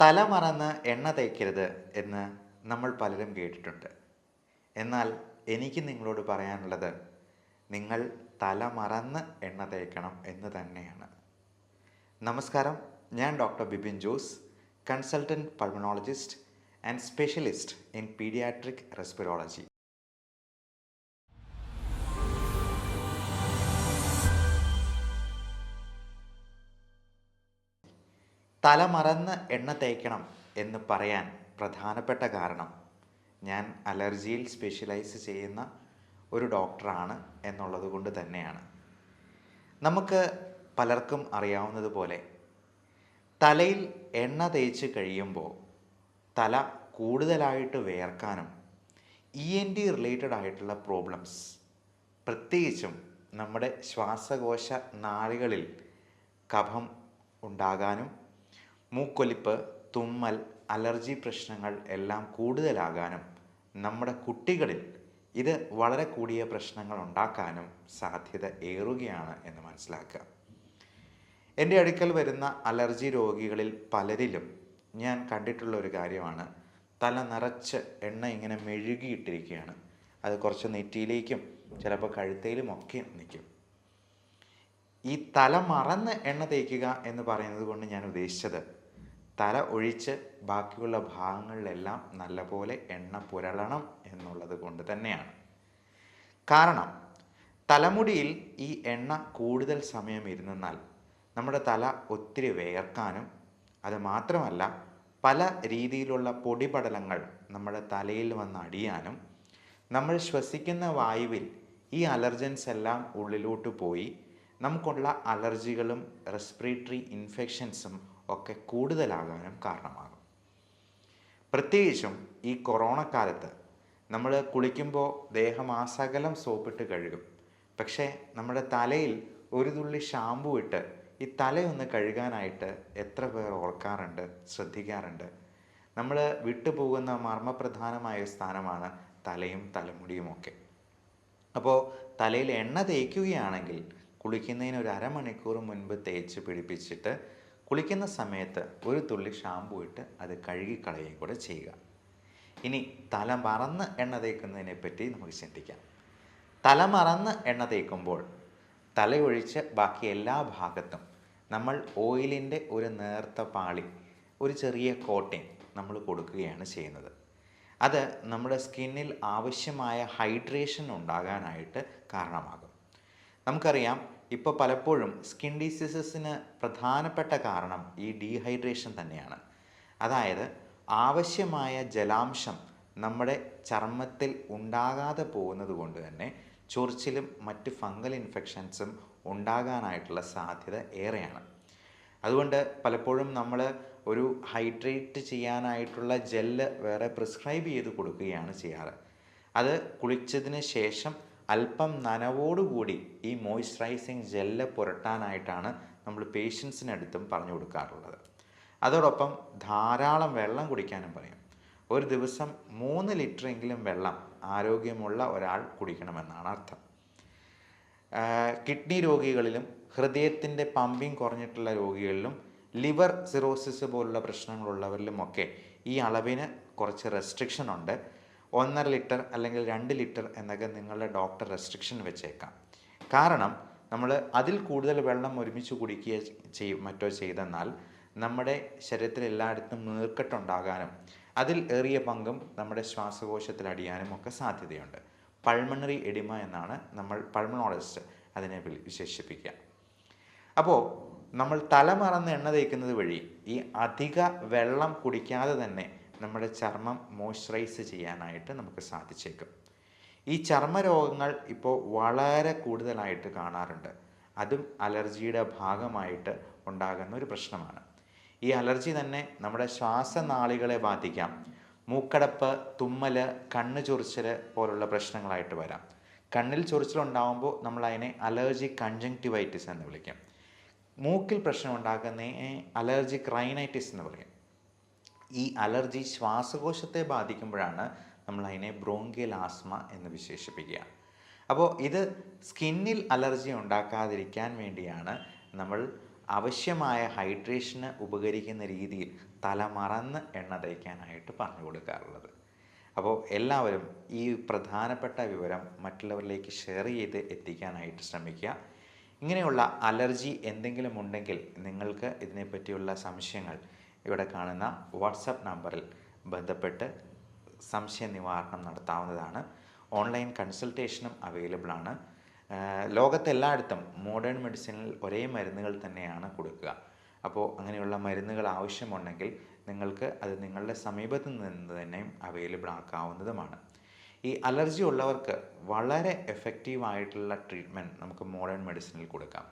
തല മറന്ന് എണ്ണ തേക്കരുത് എന്ന് നമ്മൾ പലരും കേട്ടിട്ടുണ്ട്. എന്നാൽ എനിക്ക് നിങ്ങളോട് പറയാനുള്ളത്, നിങ്ങൾ തല മറന്ന് എണ്ണ തേക്കണം എന്ന് തന്നെയാണ്. നമസ്കാരം, ഞാൻ doctor Bipin Jose, consultant pulmonologist and specialist in paediatric റെസ്പിറോളജി. തല മറന്ന് എണ്ണ തേക്കണം എന്ന് പറയാൻ പ്രധാനപ്പെട്ട കാരണം, ഞാൻ അലർജിയിൽ സ്പെഷ്യലൈസ് ചെയ്യുന്ന ഒരു ഡോക്ടറാണ് എന്നുള്ളത് കൊണ്ട് തന്നെയാണ്. നമുക്ക് പലർക്കും അറിയാവുന്നതുപോലെ തലയിൽ എണ്ണ തേച്ച് കഴിയുമ്പോൾ തല കൂടുതലായിട്ട് വിയർക്കാനും ENT റിലേറ്റഡ് ആയിട്ടുള്ള പ്രോബ്ലംസ്, പ്രത്യേകിച്ചും നമ്മുടെ ശ്വാസകോശ നാളികളിൽ കഫം ഉണ്ടാകാനും മൂക്കൊലിപ്പ്, തുമ്മൽ, അലർജി പ്രശ്നങ്ങൾ എല്ലാം കൂടുതലാകാനും നമ്മുടെ കുട്ടികളിൽ ഇത് വളരെ കൂടിയ പ്രശ്നങ്ങൾ ഉണ്ടാക്കാനും സാധ്യത ഏറുകയാണ് എന്ന് മനസ്സിലാക്കുക. എൻ്റെ അടുക്കൽ വരുന്ന അലർജി രോഗികളിൽ പലരിലും ഞാൻ കണ്ടിട്ടുള്ള ഒരു കാര്യമാണ്, തല നിറച്ച് എണ്ണ ഇങ്ങനെ മെഴുകിയിട്ടിരിക്കുകയാണ്. അത് കുറച്ച് നെറ്റിയിലേക്കും ചിലപ്പോൾ കഴുത്തയിലുമൊക്കെ നിൽക്കും. ഈ തല മറന്ന് എണ്ണ തേക്കുക എന്ന് പറയുന്നത് കൊണ്ട് ഞാൻ ഉദ്ദേശിച്ചത്, തല ഒഴിച്ച് ബാക്കിയുള്ള ഭാഗങ്ങളിലെല്ലാം നല്ലപോലെ എണ്ണ പുരളണം എന്നുള്ളത് കൊണ്ട് തന്നെയാണ്. കാരണം തലമുടിയിൽ ഈ എണ്ണ കൂടുതൽ സമയം ഇരുന്നാൽ നമ്മുടെ തല ഒത്തിരി വിയർക്കാനും, അത് മാത്രമല്ല പല രീതിയിലുള്ള പൊടിപടലങ്ങൾ നമ്മുടെ തലയിൽ വന്ന് അടിയാനും, നമ്മൾ ശ്വസിക്കുന്ന വായുവിൽ ഈ അലർജൻസ് എല്ലാം ഉള്ളിലോട്ട് പോയി നമുക്കുള്ള അലർജികളും റെസ്പിറേറ്ററി ഇൻഫെക്ഷൻസും ഒക്കെ കൂടുതലാകാനും കാരണമാകും. പ്രത്യേകിച്ചും ഈ കൊറോണ കാലത്ത് നമ്മൾ കുളിക്കുമ്പോൾ ദേഹമാസകലം സോപ്പിട്ട് കഴുകും. പക്ഷേ നമ്മുടെ തലയിൽ ഒരു തുള്ളി ഷാമ്പു ഇട്ട് ഈ തലയൊന്ന് കഴുകാനായിട്ട് എത്ര പേർ ഓർക്കാറുണ്ട്, ശ്രദ്ധിക്കാറുണ്ട്? നമ്മൾ വിട്ടുപോകുന്ന മർമ്മപ്രധാനമായ സ്ഥാനമാണ് തലയും തലമുടിയുമൊക്കെ. അപ്പോൾ തലയിൽ എണ്ണ തേക്കുകയാണെങ്കിൽ കുളിക്കുന്നതിന് ഒരു അരമണിക്കൂർ മുൻപ് തേച്ച് പിടിപ്പിച്ചിട്ട് കുളിക്കുന്ന സമയത്ത് ഒരു തുള്ളി ഷാമ്പു ഇട്ട് അത് കഴുകിക്കളയുകയും കൂടെ ചെയ്യുക. ഇനി തല മറന്ന് എണ്ണ തേക്കുന്നതിനെ പറ്റി നമുക്ക് ചിന്തിക്കാം. തല മറന്ന് എണ്ണ തേക്കുമ്പോൾ തലയൊഴിച്ച് ബാക്കി എല്ലാ ഭാഗത്തും നമ്മൾ ഓയിലിൻ്റെ ഒരു നേർത്ത പാളി, ഒരു ചെറിയ കോട്ടിങ് നമ്മൾ കൊടുക്കുകയാണ് ചെയ്യുന്നത്. അത് നമ്മുടെ സ്കിന്നിൽ ആവശ്യമായ ഹൈഡ്രേഷൻ ഉണ്ടാകാനായിട്ട് കാരണമാകും. നമുക്കറിയാം, ഇപ്പോൾ പലപ്പോഴും സ്കിൻ ഡിസീസസിന് പ്രധാനപ്പെട്ട കാരണം ഈ ഡീഹൈഡ്രേഷൻ തന്നെയാണ്. അതായത് ആവശ്യമായ ജലാംശം നമ്മുടെ ചർമ്മത്തിൽ ഉണ്ടാകാതെ പോകുന്നത് കൊണ്ട് തന്നെ ചൊറിച്ചിലും മറ്റ് ഫംഗൽ ഇൻഫെക്ഷൻസും ഉണ്ടാകാനായിട്ടുള്ള സാധ്യത ഏറെയാണ്. അതുകൊണ്ട് പലപ്പോഴും നമ്മൾ ഒരു ഹൈഡ്രേറ്റ് ചെയ്യാനായിട്ടുള്ള ജെല്ല് വേറെ പ്രിസ്ക്രൈബ് ചെയ്ത് കൊടുക്കുകയാണ് ചെയ്യാറ്. അത് കുളിച്ചതിന് ശേഷം അല്പം നനവോടുകൂടി ഈ മോയ്സ്ചറൈസിങ് ജെല്ല് പുരട്ടാനായിട്ടാണ് നമ്മൾ പേഷ്യൻസിനടുത്തും പറഞ്ഞു കൊടുക്കാറുള്ളത്. അതോടൊപ്പം ധാരാളം വെള്ളം കുടിക്കാനും പറയും. ഒരു ദിവസം 3 ലിറ്ററെങ്കിലും വെള്ളം ആരോഗ്യമുള്ള ഒരാൾ കുടിക്കണമെന്നാണ് അർത്ഥം. കിഡ്നി രോഗികളിലും ഹൃദയത്തിൻ്റെ പമ്പിങ് കുറഞ്ഞിട്ടുള്ള രോഗികളിലും ലിവർ സിറോസിസ് പോലുള്ള പ്രശ്നങ്ങളുള്ളവരിലുമൊക്കെ ഈ അളവിന് കുറച്ച് റെസ്ട്രിക്ഷൻ ഉണ്ട്. 1.5 ലിറ്റർ അല്ലെങ്കിൽ 2 ലിറ്റർ എന്നൊക്കെ നിങ്ങളുടെ ഡോക്ടർ റെസ്ട്രിക്ഷൻ വെച്ചേക്കാം. കാരണം നമ്മൾ അതിൽ കൂടുതൽ വെള്ളം ഒരുമിച്ച് കുടിക്കുക മറ്റോ ചെയ്തെന്നാൽ നമ്മുടെ ശരീരത്തിൽ എല്ലായിടത്തും നീർക്കെട്ടുണ്ടാകാനും അതിൽ ഏറിയ പങ്കും നമ്മുടെ ശ്വാസകോശത്തിൽ അടിയാനും ഒക്കെ സാധ്യതയുണ്ട്. പൾമണറി എഡിമ എന്നാണ് നമ്മൾ പൾമണോളജിസ്റ്റ് അതിനെ വിശേഷിപ്പിക്കുക. അപ്പോൾ നമ്മൾ തല മറന്ന് എണ്ണ തേക്കുന്നത് വഴി ഈ അധിക വെള്ളം കുടിക്കാതെ തന്നെ നമ്മുടെ ചർമ്മം മോയ്സ്ചറൈസ് ചെയ്യാനായിട്ട് നമുക്ക് സാധിച്ചേക്കും. ഈ ചർമ്മരോഗങ്ങൾ ഇപ്പോൾ വളരെ കൂടുതലായിട്ട് കാണാറുണ്ട്. അതും അലർജിയുടെ ഭാഗമായിട്ട് ഉണ്ടാകുന്ന ഒരു പ്രശ്നമാണ്. ഈ അലർജി തന്നെ നമ്മുടെ ശ്വാസനാളികളെ ബാധിക്കാം. മൂക്കടപ്പ്, തുമ്മൽ, കണ്ണ് ചൊറിച്ചൽ പോലുള്ള പ്രശ്നങ്ങളായിട്ട് വരാം. കണ്ണിൽ ചൊറിച്ചിലുണ്ടാകുമ്പോൾ നമ്മൾ അതിനെ അലർജിക് കൺജങ്ക്റ്റിവൈറ്റിസ് എന്ന് വിളിക്കും. മൂക്കിൽ പ്രശ്നം ഉണ്ടാക്കുന്നതിനെ അലർജിക് റൈനൈറ്റിസ് എന്ന് പറയും. ഈ അലർജി ശ്വാസകോശത്തെ ബാധിക്കുമ്പോഴാണ് നമ്മൾ അതിനെ ബ്രോങ്കിയൽ ആസ്മ എന്ന് വിശേഷിപ്പിക്കുക. അപ്പോൾ ഇത് സ്കിന്നിൽ അലർജി ഉണ്ടാക്കാതിരിക്കാൻ വേണ്ടിയാണ് നമ്മൾ ആവശ്യമായ ഹൈഡ്രേഷന് ഉപകരിക്കുന്ന രീതിയിൽ തല മറന്ന് എണ്ണ തേക്കാനായിട്ട് പറഞ്ഞു കൊടുക്കാറുള്ളത്. അപ്പോൾ എല്ലാവരും ഈ പ്രധാനപ്പെട്ട വിവരം മറ്റുള്ളവരിലേക്ക് ഷെയർ ചെയ്ത് എത്തിക്കാനായിട്ട് ശ്രമിക്കുക. ഇങ്ങനെയുള്ള അലർജി എന്തെങ്കിലും ഉണ്ടെങ്കിൽ നിങ്ങൾക്ക് ഇതിനെപ്പറ്റിയുള്ള സംശയങ്ങൾ ഇവിടെ കാണുന്ന വാട്സപ്പ് നമ്പറിൽ ബന്ധപ്പെട്ട് സംശയ നിവാരണം നടത്താവുന്നതാണ്. ഓൺലൈൻ കൺസൾട്ടേഷനും അവൈലബിൾ ആണ്. ലോകത്തെല്ലായിടത്തും മോഡേൺ മെഡിസിനിൽ ഒരേ മരുന്നുകൾ തന്നെയാണ് കൊടുക്കുക. അപ്പോൾ അങ്ങനെയുള്ള മരുന്നുകൾ ആവശ്യമുണ്ടെങ്കിൽ നിങ്ങൾക്ക് അത് നിങ്ങളുടെ സമീപത്ത് നിന്ന് തന്നെ അവൈലബിൾ ആക്കാവുന്നതുമാണ്. ഈ അലർജി ഉള്ളവർക്ക് വളരെ എഫക്റ്റീവായിട്ടുള്ള ട്രീറ്റ്മെൻറ്റ് നമുക്ക് മോഡേൺ മെഡിസിനിൽ കൊടുക്കാം.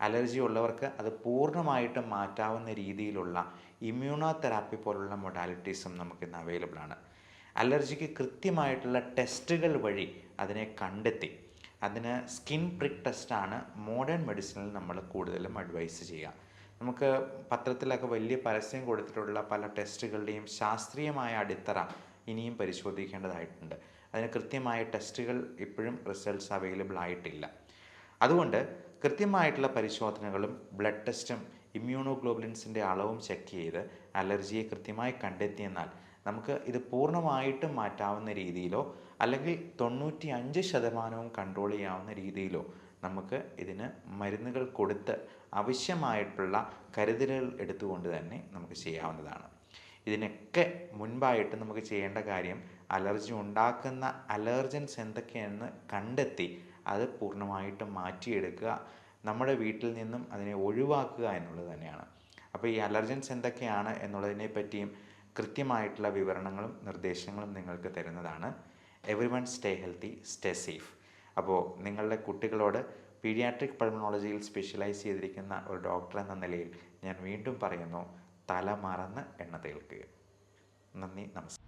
അലർജി ഉള്ളവർക്ക് അത് പൂർണ്ണമായിട്ടും മാറ്റാവുന്ന രീതിയിലുള്ള ഇമ്മ്യൂണോ തെറാപ്പി പോലുള്ള മൊഡാലിറ്റീസും നമുക്കിന്ന് അവൈലബിൾ ആണ്. അലർജിക്ക് കൃത്യമായിട്ടുള്ള ടെസ്റ്റുകൾ വഴി അതിനെ കണ്ടെത്തി അതിന് സ്കിൻ പ്രിക്ക് ടെസ്റ്റാണ് മോഡേൺ മെഡിസിനിൽ നമ്മൾ കൂടുതലും അഡ്വൈസ് ചെയ്യുക. നമുക്ക് പത്രത്തിലൊക്കെ വലിയ പരസ്യം കൊടുത്തിട്ടുള്ള പല ടെസ്റ്റുകളുടെയും ശാസ്ത്രീയമായ അടിത്തറ ഇനിയും പരിശോധിക്കേണ്ടതായിട്ടുണ്ട്. അതിന് കൃത്യമായ ടെസ്റ്റുകൾ ഇപ്പോഴും റിസൾട്ട്സ് അവൈലബിൾ ആയിട്ടില്ല. അതുകൊണ്ട് കൃത്യമായിട്ടുള്ള പരിശോധനകളും ബ്ലഡ് ടെസ്റ്റും ഇമ്മ്യൂണോഗ്ലോബുലിൻസിൻ്റെ അളവും ചെക്ക് ചെയ്ത് അലർജിയെ കൃത്യമായി കണ്ടെത്തിയെന്നാൽ നമുക്ക് ഇത് പൂർണ്ണമായിട്ടും മാറ്റാവുന്ന രീതിയിലോ അല്ലെങ്കിൽ 95% കൺട്രോൾ ചെയ്യാവുന്ന രീതിയിലോ നമുക്ക് ഇതിന് മരുന്നുകൾ കൊടുത്ത് ആവശ്യമായിട്ടുള്ള കരുതലുകൾ എടുത്തുകൊണ്ട് തന്നെ നമുക്ക് ചെയ്യാവുന്നതാണ്. ഇതിനൊക്കെ മുൻപായിട്ട് നമുക്ക് ചെയ്യേണ്ട കാര്യം അലർജി ഉണ്ടാക്കുന്ന അലർജൻസ് എന്തൊക്കെയാണെന്ന് കണ്ടെത്തി അത് പൂർണ്ണമായിട്ടും മാറ്റിയെടുക്കുക, നമ്മുടെ വീട്ടിൽ നിന്നും അതിനെ ഒഴിവാക്കുക എന്നുള്ളത് തന്നെയാണ്. അപ്പോൾ ഈ അലർജൻസ് എന്തൊക്കെയാണ് എന്നുള്ളതിനെ പറ്റിയും കൃത്യമായിട്ടുള്ള വിവരണങ്ങളും നിർദ്ദേശങ്ങളും നിങ്ങൾക്ക് തരുന്നതാണ്. Everyone stay healthy, stay safe. അപ്പോൾ നിങ്ങളുടെ കുട്ടികളോട് പീഡിയാട്രിക് പൾമണോളജിയിൽ സ്പെഷ്യലൈസ് ചെയ്തിരിക്കുന്ന ഒരു ഡോക്ടർ എന്ന നിലയിൽ ഞാൻ വീണ്ടും പറയുന്നു, തല മറന്ന് എണ്ണ തേൽക്കുക. നന്ദി, നമസ്കാരം.